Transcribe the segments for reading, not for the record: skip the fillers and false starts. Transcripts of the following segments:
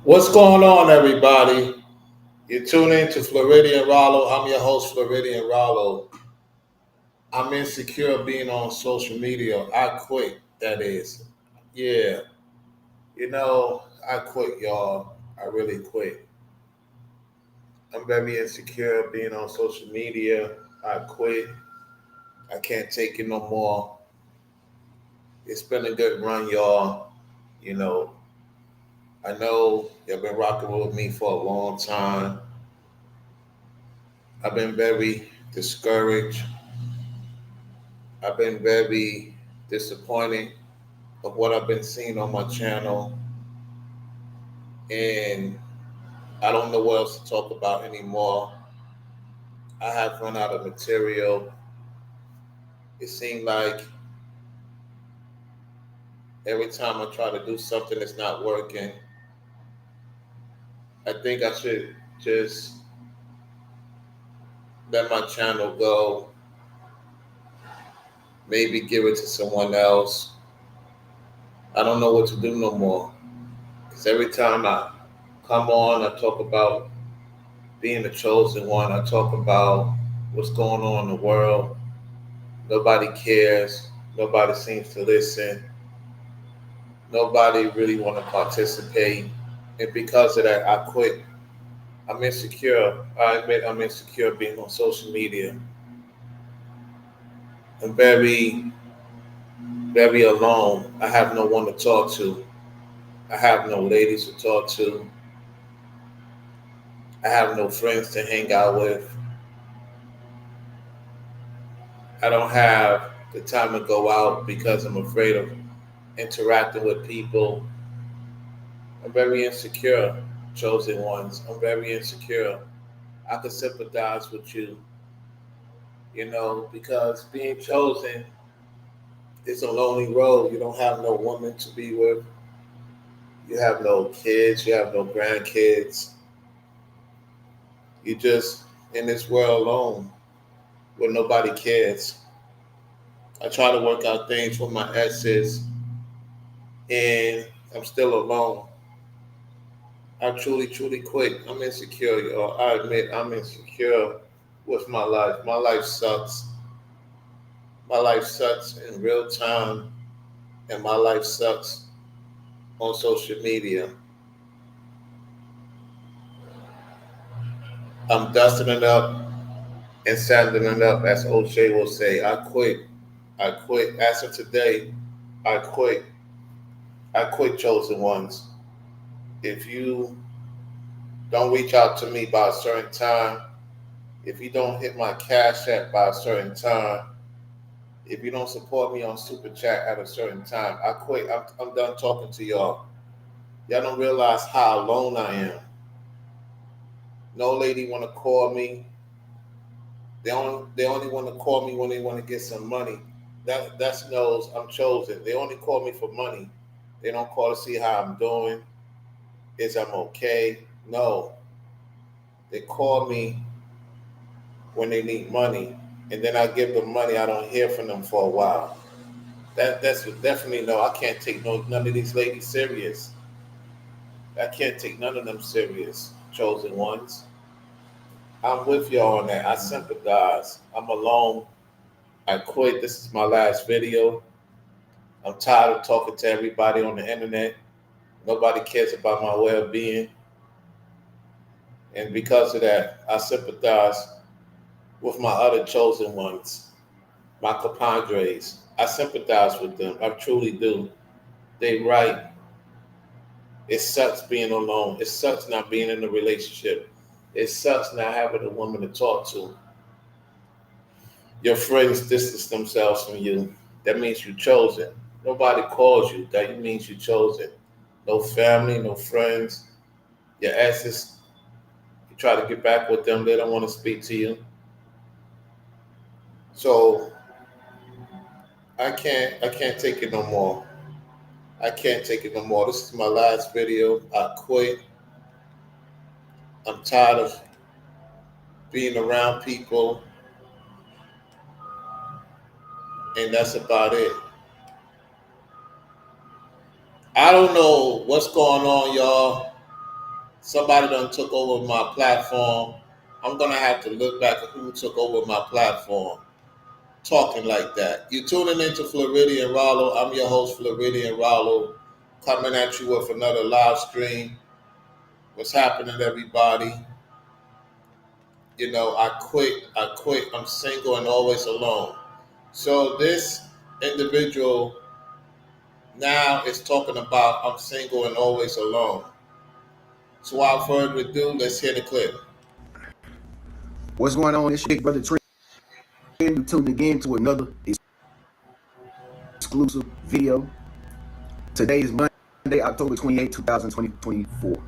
What's going on, everybody? You're tuning in to Floridian Rollo. I'm your host, Floridian Rollo. I'm insecure being on social media. I quit, that is. Yeah, I quit, y'all. I really quit. I'm very insecure being on social media. I quit. I can't take it no more. It's been a good run, y'all. You know, I know you've been rocking with me for a long time. I've been very discouraged. I've been very disappointed of what I've been seeing on my channel, and I don't know what else to talk about anymore. I have run out of material. It seemed like every time I try to do something, it's not working. I think I should just let my channel go, maybe give it to someone else. I don't know what to do no more. Because every time I come on, I talk about being the chosen one, I talk about what's going on in the world. Nobody cares. Nobody seems to listen. Nobody really want to participate. And because of that, I quit. I'm insecure. I admit I'm insecure being on social media. I'm very, very alone. I have no one to talk to. I have no ladies to talk to. I have no friends to hang out with. I don't have the time to go out because I'm afraid of interacting with people. I'm very insecure, chosen ones. I'm very insecure. I can sympathize with you, because being chosen is a lonely road. You don't have no woman to be with. You have no kids. You have no grandkids. You just in this world alone where nobody cares. I try to work out things with my exes, and I'm still alone. I truly, truly quit. I'm insecure, y'all. I admit I'm insecure with my life. My life sucks. My life sucks in real time, and my life sucks on social media. I'm dusting it up and sanding it up, as O'Shea will say. I quit. I quit. As of today, I quit. I quit, chosen ones. If you don't reach out to me by a certain time, if you don't hit my cash app by a certain time, if you don't support me on Super Chat at a certain time, I quit. I'm done talking to y'all. Y'all don't realize how alone I am. No lady want to call me. They only want to call me when they want to get some money. That's knows I'm chosen. They only call me for money. They don't call to see how I'm doing. Is I'm okay? No. They call me when they need money, and then I give them money. I don't hear from them for a while. That's definitely no. I can't take none of these ladies serious. I can't take none of them serious. Chosen ones. I'm with y'all on that. I sympathize. I'm alone. I quit. This is my last video. I'm tired of talking to everybody on the internet. Nobody cares about my well being. And because of that, I sympathize with my other chosen ones, my compadres. I sympathize with them. I truly do. They right. It sucks being alone. It sucks not being in a relationship. It sucks not having a woman to talk to. Your friends distance themselves from you. That means you're chosen. Nobody calls you. That means you're chosen. No family, no friends. Your exes, you try to get back with them, they don't want to speak to you. So I can't take it no more. I can't take it no more. This is my last video. I quit. I'm tired of being around people, and that's about it. I don't know what's going on, y'all. Somebody done took over my platform. I'm gonna have to look back at who took over my platform talking like that. You're tuning into Floridian Rollo. I'm your host, Floridian Rollo, coming at you with another live stream. What's happening, everybody? You know, I quit. I'm single and always alone. So this individual now is talking about I'm single and always alone. So without further ado, let's hear the clip. What's going on? It's your big brother Trey. You tuned again to another exclusive video. Today is Monday, October 28, 2024.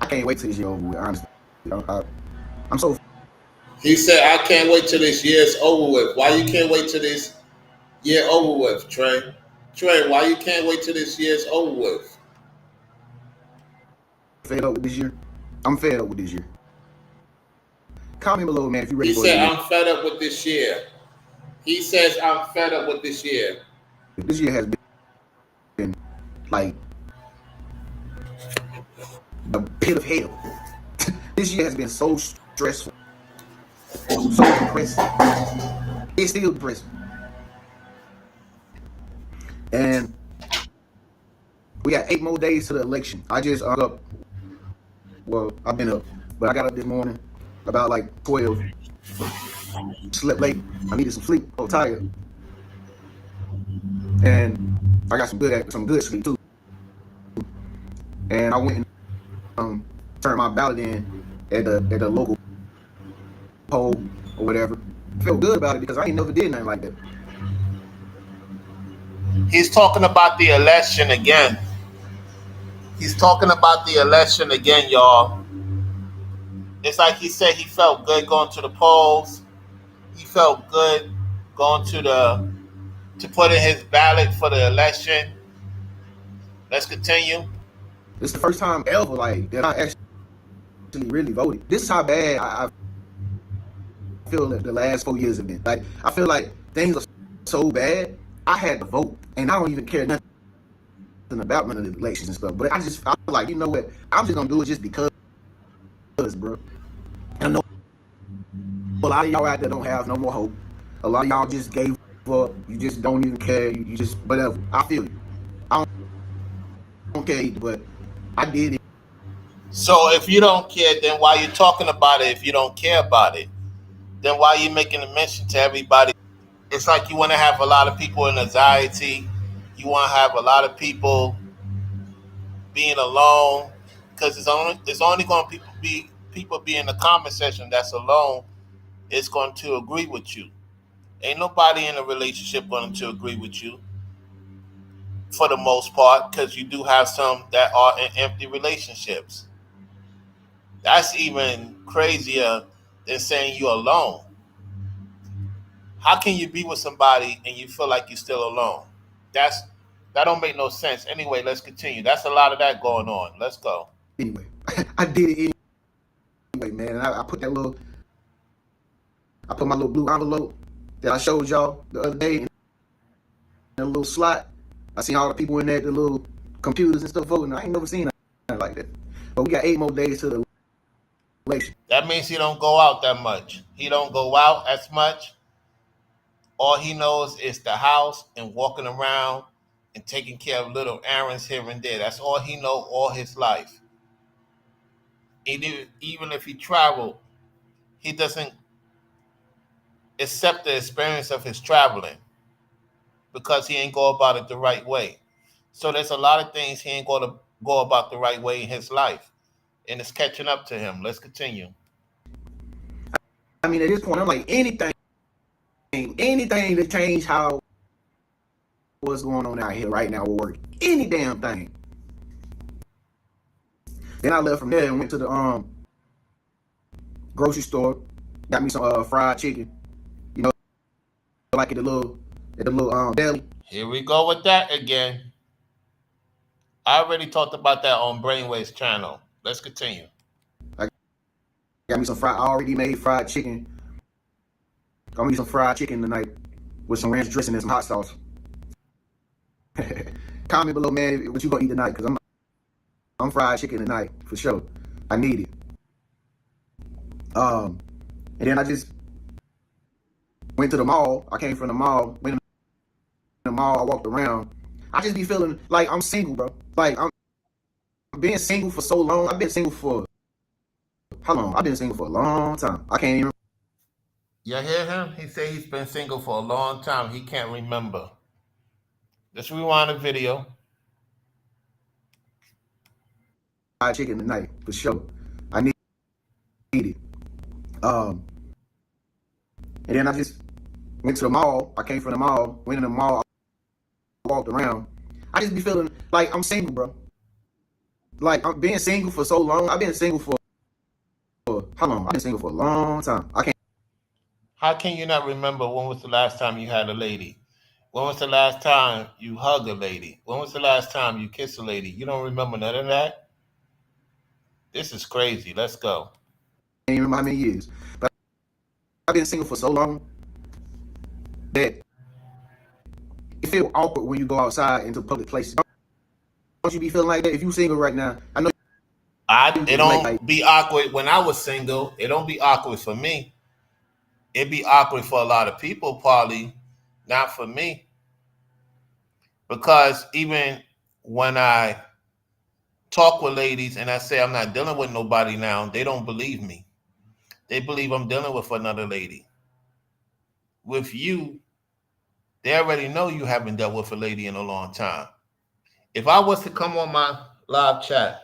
I can't wait till this year over with, honestly. I'm so... He said, I can't wait till this year's over with. Why you can't wait till this year over with, Trey? Trey, why you can't wait till this year's over with? Fed up with this year? I'm fed up with this year. Comment below, man, if you're ready for it. He said, I'm fed up with this year. He says, I'm fed up with this year. This year has been like the pit of hell. This year has been so stressful, so depressing. It's still depressing. And we got 8 more days to the election. I just up. Well, I've been up, but I got up this morning about like 12. Slept late. I needed some sleep. I was tired, and I got some good sleep too. And I went and turned my ballot in at the local poll or whatever. I felt good about it because I ain't never did nothing like that. He's talking about the election again. He's talking about the election again, y'all. It's like he said he felt good going to the polls. He felt good going to put in his ballot for the election. Let's continue. This is the first time ever like that I actually really voted. This is how bad I feel that the last 4 years have been. Like, I feel like things are so bad, I had to vote, and I don't even care nothing about none of the elections and stuff. But I feel like, you know what? I'm just gonna do it just because, bro. I know a lot of y'all out there don't have no more hope. A lot of y'all just gave up. You just don't even care. You just whatever. I feel you. I don't care either, but I did it. So if you don't care, then why you talking about it? If you don't care about it, then why you making a mention to everybody? It's like you want to have a lot of people in anxiety. You want to have a lot of people being alone, because it's only going to be people be in the comment section that's alone is going to agree with you. Ain't nobody in a relationship going to agree with you for the most part, because you do have some that are in empty relationships. That's even crazier than saying you're alone. How can you be with somebody and you feel like you're still alone? That don't make no sense. Anyway, let's continue. That's a lot of that going on. Let's go. Anyway, I did it anyway, man. And I put my little blue envelope that I showed y'all the other day in a little slot. I seen all the people in there, the little computers and stuff voting. I ain't never seen nothing like that. But we got 8 more days to the election. That means he don't go out that much. He don't go out as much. All he knows is the house and walking around and taking care of little errands here and there. That's all he knows all his life. Even if he traveled, he doesn't accept the experience of his traveling because he ain't go about it the right way. So there's a lot of things he ain't going to go about the right way in his life. And it's catching up to him. Let's continue. I mean, at this point, I'm like, anything to change how what's going on out here right now will work. Any damn thing. Then I left from there and went to the grocery store, got me some fried chicken. You know, like at the little deli. Here we go with that again. I already talked about that on Brainwave's channel. Let's continue. I got me some already made fried chicken. Got me some fried chicken tonight with some ranch dressing and some hot sauce. Comment below, man, what you gonna eat tonight? Because fried chicken tonight for sure. I need it. And then I just went to the mall. I came from the mall, went to the mall, I walked around. I just be feeling like I'm single, bro. Like I'm being single for so long. I've been single for how long? I've been single for a long time. I can't even. You hear him? He say he's been single for a long time. He can't remember. Let's rewind the video. Fried chicken tonight for sure. I need it. Um, and then I just went to the mall. I came from the mall, went in the mall, I walked around. I just be feeling like I'm single, bro. Like I'm being single for so long. I've been single for how long? I've been single for a long time. I can't. How can you not remember when was the last time you had a lady? When was the last time you hugged a lady? When was the last time you kissed a lady? You don't remember none of that? This is crazy. Let's go. Can't remember how many years, but I've been single for so long that it feel awkward when you go outside into public places. Don't you be feeling like that? If you single right now, I know It don't be awkward when I was single. It don't be awkward for me. It be awkward for a lot of people, probably, not for me. Because even when I talk with ladies and I say I'm not dealing with nobody now, they don't believe me. They believe I'm dealing with another lady. With you, they already know you haven't dealt with a lady in a long time. If I was to come on my live chat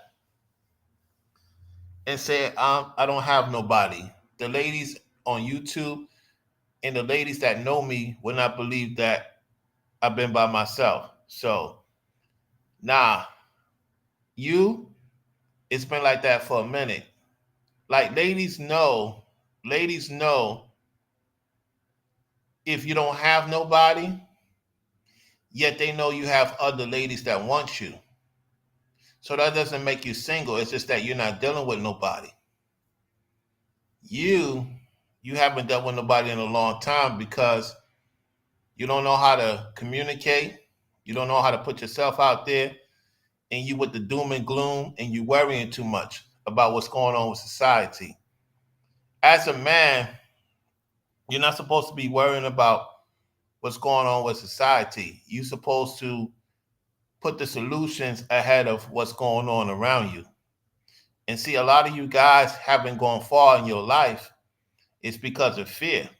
and say I don't have nobody, the ladies on YouTube and the ladies that know me would not believe that I've been by myself. So, nah, it's been like that for a minute. Like ladies know if you don't have nobody, yet they know you have other ladies that want you. So that doesn't make you single. It's just that you're not dealing with nobody. You haven't dealt with nobody in a long time because you don't know how to communicate. You don't know how to put yourself out there, and you with the doom and gloom, and you worrying too much about what's going on with society. As a man, you're not supposed to be worrying about what's going on with society. You're supposed to put the solutions ahead of what's going on around you. And see, a lot of you guys haven't gone far in your life. It's because of fear.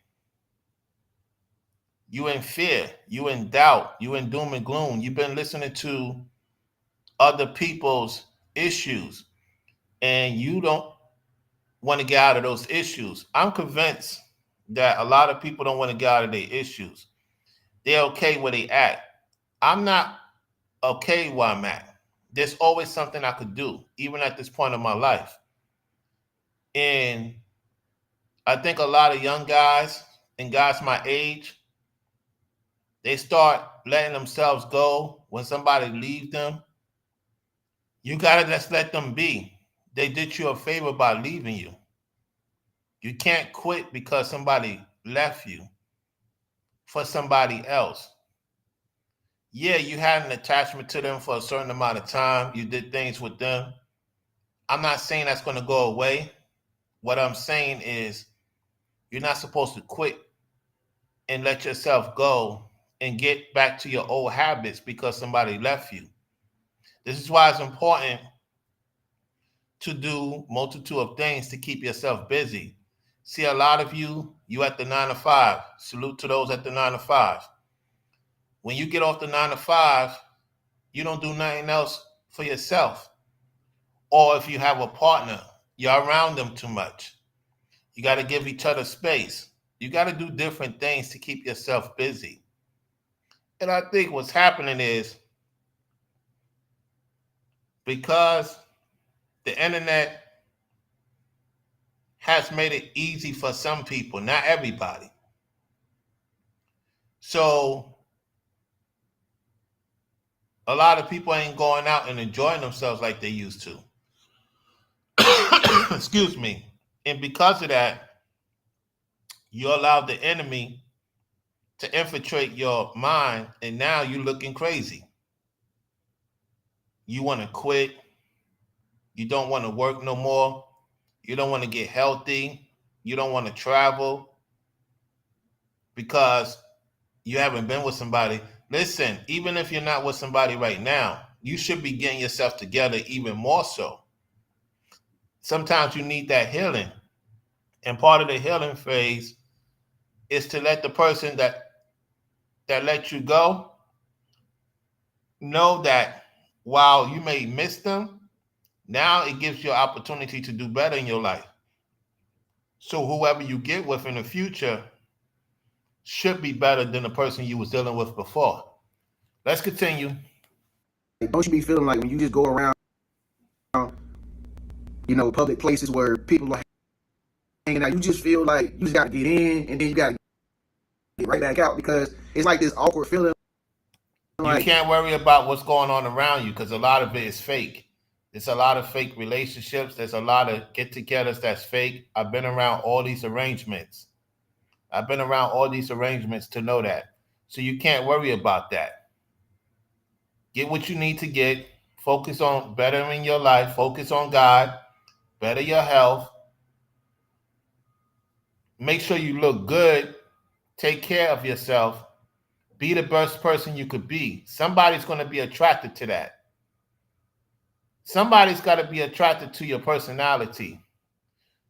You in fear, you in doubt, you in doom and gloom. You've been listening to other people's issues and you don't want to get out of those issues. I'm convinced that a lot of people don't want to get out of their issues. They're okay where they at. I'm not okay where I'm at. There's always something I could do, even at this point in my life. And I think a lot of young guys and guys my age, they start letting themselves go when somebody leaves them. You got to just let them be. They did you a favor by leaving you. You can't quit because somebody left you for somebody else. Yeah, you had an attachment to them for a certain amount of time. You did things with them. I'm not saying that's going to go away. What I'm saying is you're not supposed to quit and let yourself go and get back to your old habits because somebody left you. This is why it's important to do multitude of things to keep yourself busy. See, a lot of you at the 9 to 5. Salute to those at the 9 to 5. When you get off the 9 to 5, you don't do nothing else for yourself. Or if you have a partner, you're around them too much. You got to give each other space. You got to do different things to keep yourself busy. And I think what's happening is because the internet has made it easy for some people, not everybody. So a lot of people ain't going out and enjoying themselves like they used to. Excuse me. And because of that, you allowed the enemy to infiltrate your mind, and now you're looking crazy. You want to quit. You don't want to work no more. You don't want to get healthy. You don't want to travel because you haven't been with somebody. Listen, even if you're not with somebody right now, you should be getting yourself together even more so. Sometimes you need that healing. And part of the healing phase is to let the person that let you go know that while you may miss them, now it gives you an opportunity to do better in your life. So whoever you get with in the future should be better than the person you was dealing with before. Let's continue. Don't you be feeling like when you just go around, public places where people are hanging out, you just feel like you just got to get in and then you got to get right back out because it's like this awkward feeling. You can't worry about what's going on around you because a lot of it is fake. There's a lot of fake relationships. There's a lot of get-togethers that's fake. I've been around all these arrangements. To know that. So you can't worry about that. Get what you need to get. Focus on bettering your life. Focus on God. Better your health. Make sure you look good. Take care of yourself. Be the best person you could be. Somebody's going to be attracted to that. Somebody's got to be attracted to your personality,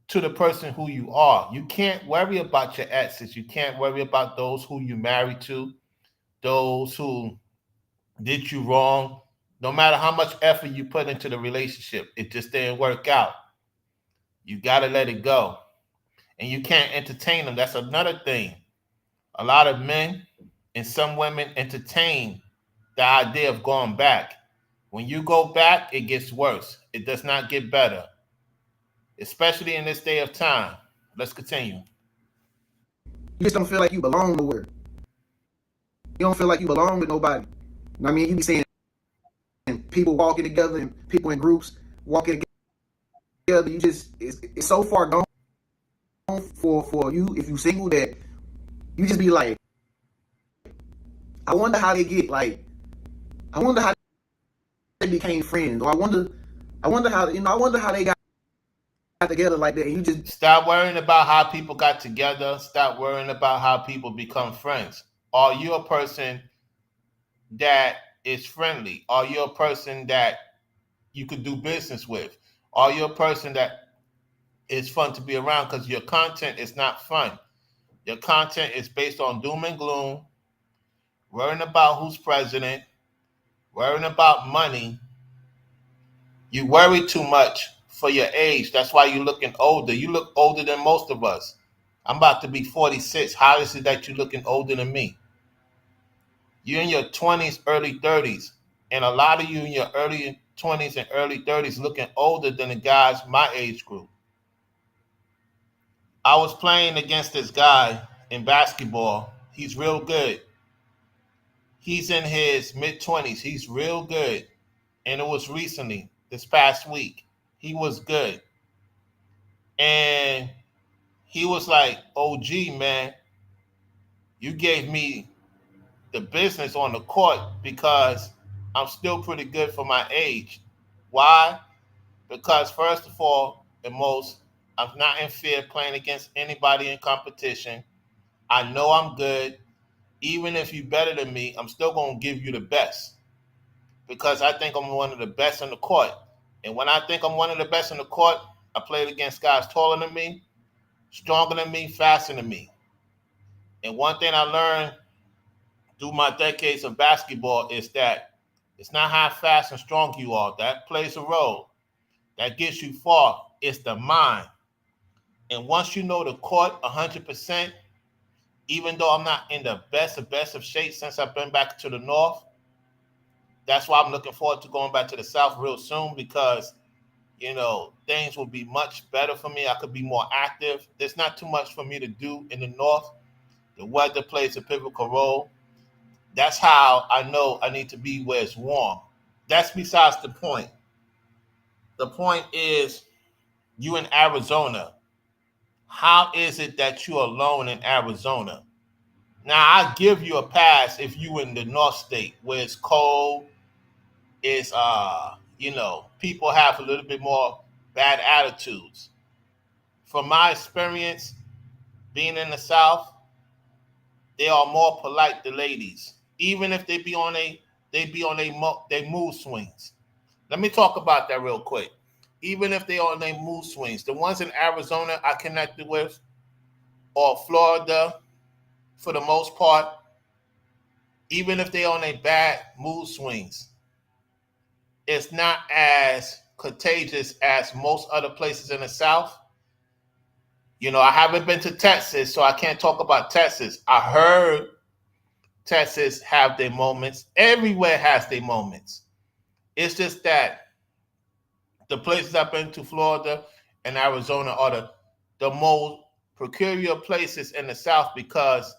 to the person who you are. You can't worry about your exes. You can't worry about those who you married to, those who did you wrong. No matter how much effort you put into the relationship, it just didn't work out. You got to let it go. And you can't entertain them. That's another thing. A lot of men and some women entertain the idea of going back. When you go back, it gets worse. It does not get better, especially in this day of time. Let's continue. You just don't feel like you belong nowhere. You don't feel like you belong with nobody. I mean, you be seeing people walking together and people in groups walking together. You just, it's so far gone for you if you single that you just be like, I wonder how they get, like, I wonder how they became friends, or I wonder how they got together like that. And you just stop worrying about how people got together. Stop worrying about how people become friends. Are you a person that is friendly? Are you a person that you could do business with? Are you a person that is fun to be around? Because your content is not fun. Your content is based on doom and gloom, worrying about who's president, worrying about money. You worry too much for your age. That's why you're looking older. You look older than most of us. I'm about to be 46. How is it that you're looking older than me? You're in your 20s, early 30s. And a lot of you in your early 20s and early 30s looking older than the guys my age group. I was playing against this guy in basketball. He's real good. He's in his mid-20s. He's real good. And it was recently, this past week. He was good. And he was like, OG, man, you gave me the business on the court because I'm still pretty good for my age. Why? Because first of all, and most, I'm not in fear playing against anybody in competition. I know I'm good. Even if you're better than me, I'm still going to give you the best because I think I'm one of the best in the court. And when I think I'm one of the best in the court, I played against guys taller than me, stronger than me, faster than me. And one thing I learned through my decades of basketball is that it's not how fast and strong you are. That plays a role. That gets you far. It's the mind. And once you know the court 100%, even though I'm not in the best of shape since I've been back to the North, that's why I'm looking forward to going back to the South real soon because, things will be much better for me. I could be more active. There's not too much for me to do in the North. The weather plays a pivotal role. That's how I know I need to be where it's warm. That's besides the point. The point is you in Arizona. How is it that you're alone in Arizona? Now, I give you a pass if you in the North State where it's cold, it's people have a little bit more bad attitudes. From my experience being in the South, they are more polite, the ladies, even if they mood swings. Let me talk about that real quick. Even if they are on their mood swings, the ones in Arizona I connected with, or Florida, for the most part, even if they are on their bad mood swings, it's not as contagious as most other places in the South. I haven't been to Texas, so I can't talk about Texas. I heard Texas have their moments. Everywhere has their moments. It's just that the places I've been to, Florida and Arizona, are the most peculiar places in the South, because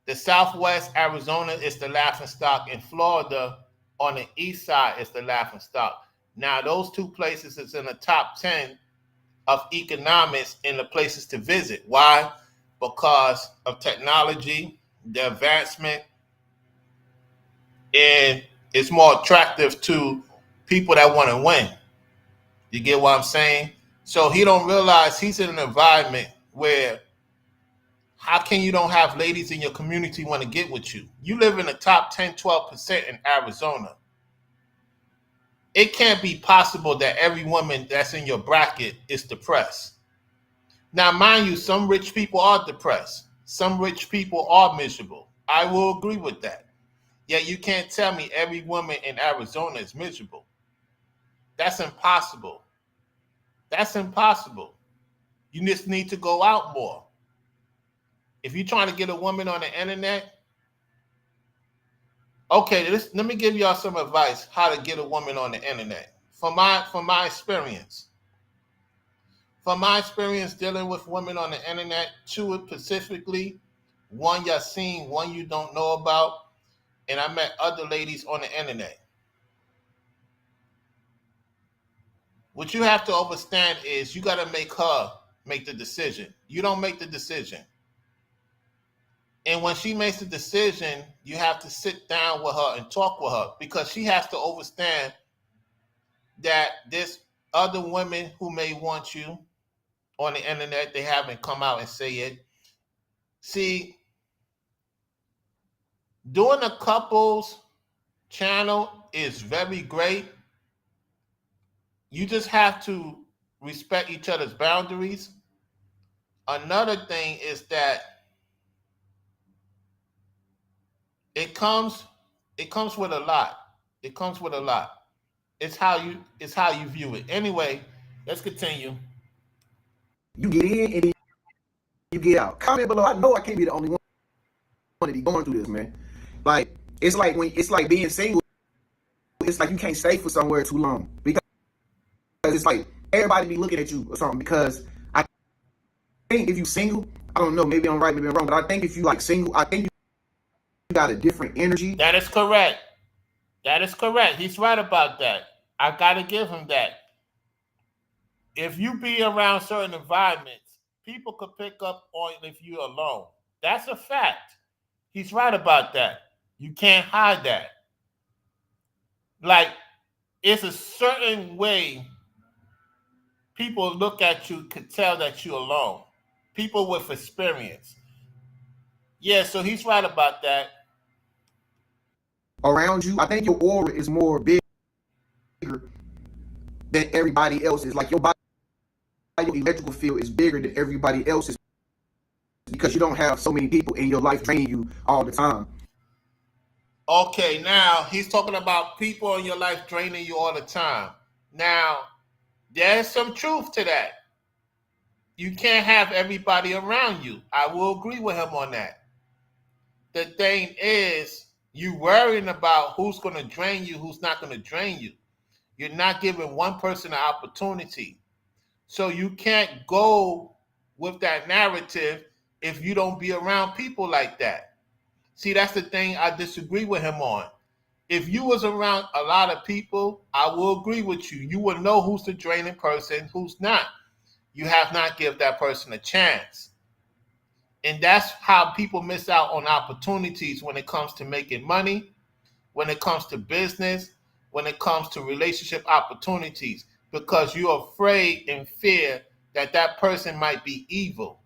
the Southwest, Arizona, is the laughing stock, and Florida on the east side is the laughing stock. Now, those two places is in the top 10 of economics in the places to visit. Why? Because of technology, the advancement, and it's more attractive to people that want to win. You get what I'm saying? So he don't realize he's in an environment where, how can you don't have ladies in your community want to get with you? You live in the top 10, 12% in Arizona. It can't be possible that every woman that's in your bracket is depressed. Now, mind you, some rich people are depressed. Some rich people are miserable. I will agree with that. Yet you can't tell me every woman in Arizona is miserable. That's impossible. That's impossible. You just need to go out more. If you're trying to get a woman on the internet, okay, let me give y'all some advice how to get a woman on the internet. From my experience. From my experience dealing with women on the internet, two specifically, one y'all seen, one you don't know about, and I met other ladies on the internet. What you have to understand is you got to make her make the decision. You don't make the decision. And when she makes the decision, you have to sit down with her and talk with her, because she has to understand that there's other women who may want you on the internet. They haven't come out and say it. See, doing a couples channel is very great. You just have to respect each other's boundaries. Another thing is that it comes with a lot. It comes with a lot. It's how you view it. Anyway, let's continue. You get in and then you get out. Comment below. I know I can't be the only one to be going through this, man. Like, it's like being single. It's like you can't stay for somewhere too long, because it's like everybody be looking at you or something. Because I think if you single, I don't know, maybe I'm right, maybe I'm wrong, but I think if you like single, I think you got a different energy. That is correct. That is correct. He's right about that. I gotta give him that. If you be around certain environments, people could pick up on if you're alone. That's a fact. He's right about that. You can't hide that. Like, it's a certain way people look at you could tell that you're alone. People with experience. Yeah, so he's right about that. Around you, I think your aura is more bigger than everybody else's. Like your body, your electrical field is bigger than everybody else's, because you don't have so many people in your life draining you all the time. Okay, now he's talking about people in your life draining you all the time. Now, there's some truth to that. You can't have everybody around you. I will agree with him on that. The thing is, you worrying about who's going to drain you, who's not going to drain you. You're not giving one person an opportunity. So you can't go with that narrative if you don't be around people like that. See, that's the thing I disagree with him on. If you was around a lot of people, I will agree with you. You will know who's the draining person, who's not. You have not give that person a chance. And that's how people miss out on opportunities when it comes to making money, when it comes to business, when it comes to relationship opportunities because you're afraid and fear that that person might be evil.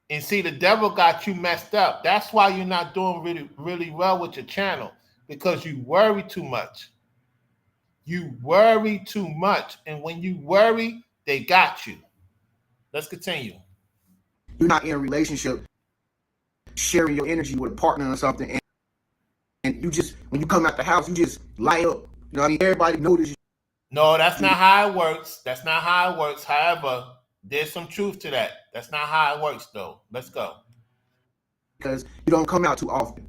And see, the devil got you messed up. That's why you're not doing really, really well with your channel, because you worry too much. You worry too much. And when you worry, they got you. Let's continue. You're not in a relationship sharing your energy with a partner or something, and you just, when you come out the house, you just light up. You know what I mean? Everybody notices you. No, that's not how it works. That's not how it works. However, there's some truth to that. That's not how it works, though. Let's go. Because you don't come out too often.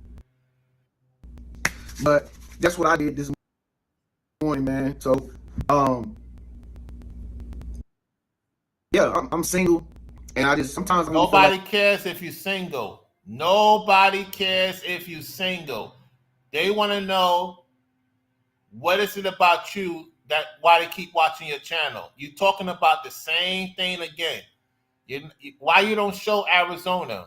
But that's what I did this morning, man. So, yeah, I'm single, and I just sometimes I nobody cares if you're single. Nobody cares if you're single. They want to know what is it about you that why they keep watching your channel. You're talking about the same thing again. Why you don't show Arizona?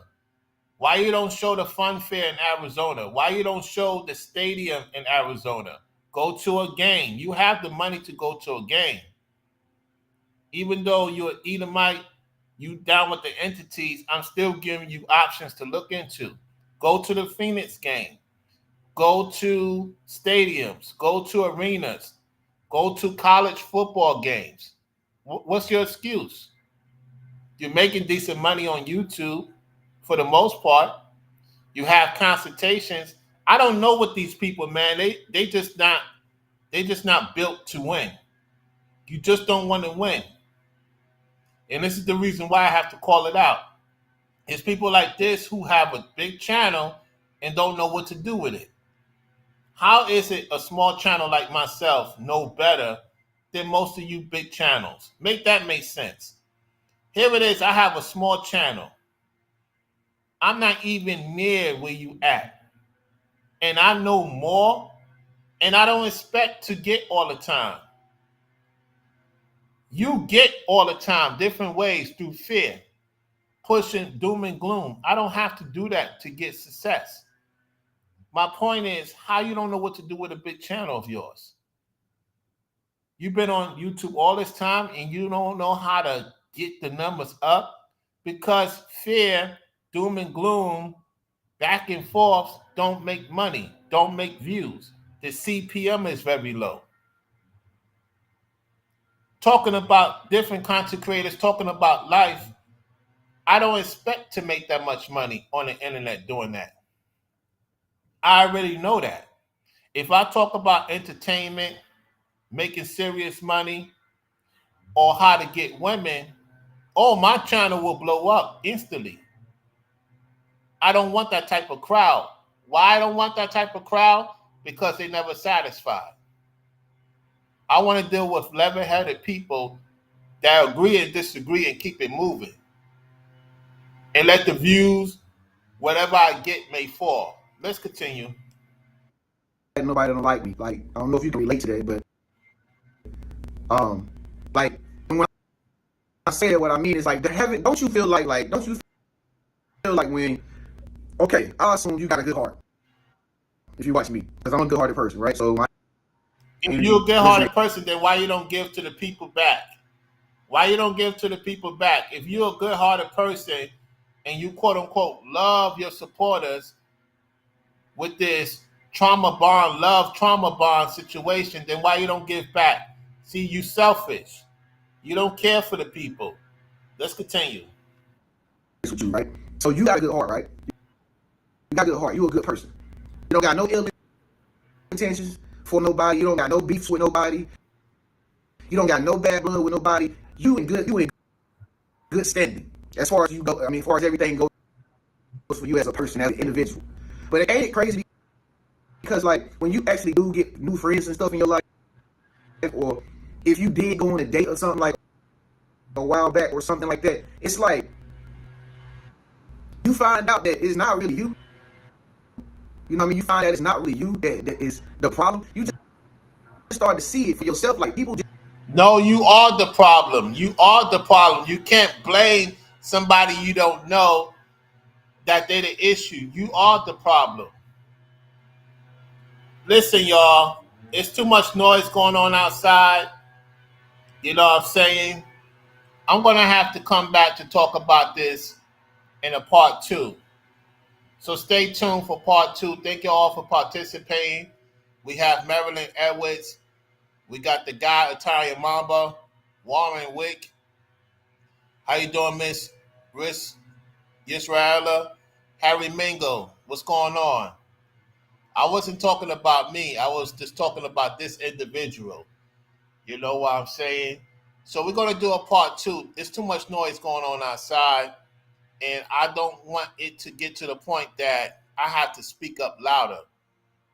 Why you don't show the fun fair in Arizona? Why you don't show the stadium in Arizona? Go to a game. You have the money to go to a game. Even though you're an Edomite, you down with the entities, I'm still giving you options to look into. Go to the Phoenix game. Go to stadiums. Go to arenas. Go to college football games. What's your excuse? You're making decent money on YouTube for the most part. You have consultations. I don't know what these people, man. They just not built to win. You just don't want to win. And this is the reason why I have to call it out. It's people like this who have a big channel and don't know what to do with it. How is it a small channel like myself know better than most of you big channels? Make that make sense. Here it is. I have a small channel. I'm not even near where you at. And I know more, and I don't expect to get all the time. You get all the time, different ways through fear, pushing doom and gloom. I don't have to do that to get success. My point is, how you don't know what to do with a big channel of yours? You've been on YouTube all this time and you don't know how to get the numbers up because fear, doom and gloom, back and forth don't make money, don't make views. The CPM is very low. Talking about different content creators, talking about life, I don't expect to make that much money on the internet doing that. I already know that. If I talk about entertainment, making serious money, or how to get women, oh, my channel will blow up instantly. I don't want that type of crowd. Why I don't want that type of crowd? Because they never satisfied. I want to deal with level-headed people that agree and disagree and keep it moving. And let the views, whatever I get, may fall. Let's continue. Nobody don't like me. Like, I don't know if you can relate to that, but like when I say that, what I mean is like don't you feel like when, okay, I'll assume you got a good heart if you watch me, because I'm a good-hearted person, right? So if you're a good-hearted person, then why you don't give to the people back? Why you don't give to the people back? If you're a good-hearted person and you quote-unquote love your supporters with this love trauma bond situation, then why you don't give back? See, you selfish. You don't care for the people. Let's continue. With you, right? So you got a good heart, right? You got a good heart. You're a good person. You don't got no ill intentions for nobody. You don't got no beefs with nobody. You don't got no bad blood with nobody. You in good standing. As far as you go, I mean, as far as everything goes for you as a person, as an individual. But it ain't crazy because, like, when you actually do get new friends and stuff in your life, or if you did go on a date or something like a while back or something like that, it's like you find out that it's not really you. You know what I mean? You find out it's not really you that is the problem. You just start to see it for yourself. Like, people just... No, you are the problem. You are the problem. You can't blame somebody you don't know that they're the issue. You are the problem. Listen, y'all, it's too much noise going on outside. You know what I'm saying? I'm going to have to come back to talk about this in a part two. So stay tuned for part two. Thank you all for participating. We have Marilyn Edwards. We got the guy, Italian Mamba, Warren Wick. How you doing, Miss Riss Yisraela? Harry Mingo, what's going on? I wasn't talking about me. I was just talking about this individual. You know what I'm saying? So we're going to do a part two. There's too much noise going on outside, and I don't want it to get to the point that I have to speak up louder.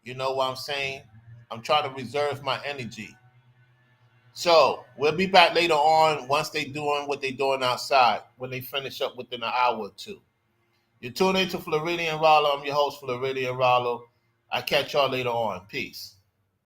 You know what I'm saying? I'm trying to reserve my energy. So we'll be back later on once they doing what they doing outside, when they finish up within an hour or two. You're tuning into Floridian Rollo. I'm your host, Floridian Rollo. I catch y'all later on. Peace.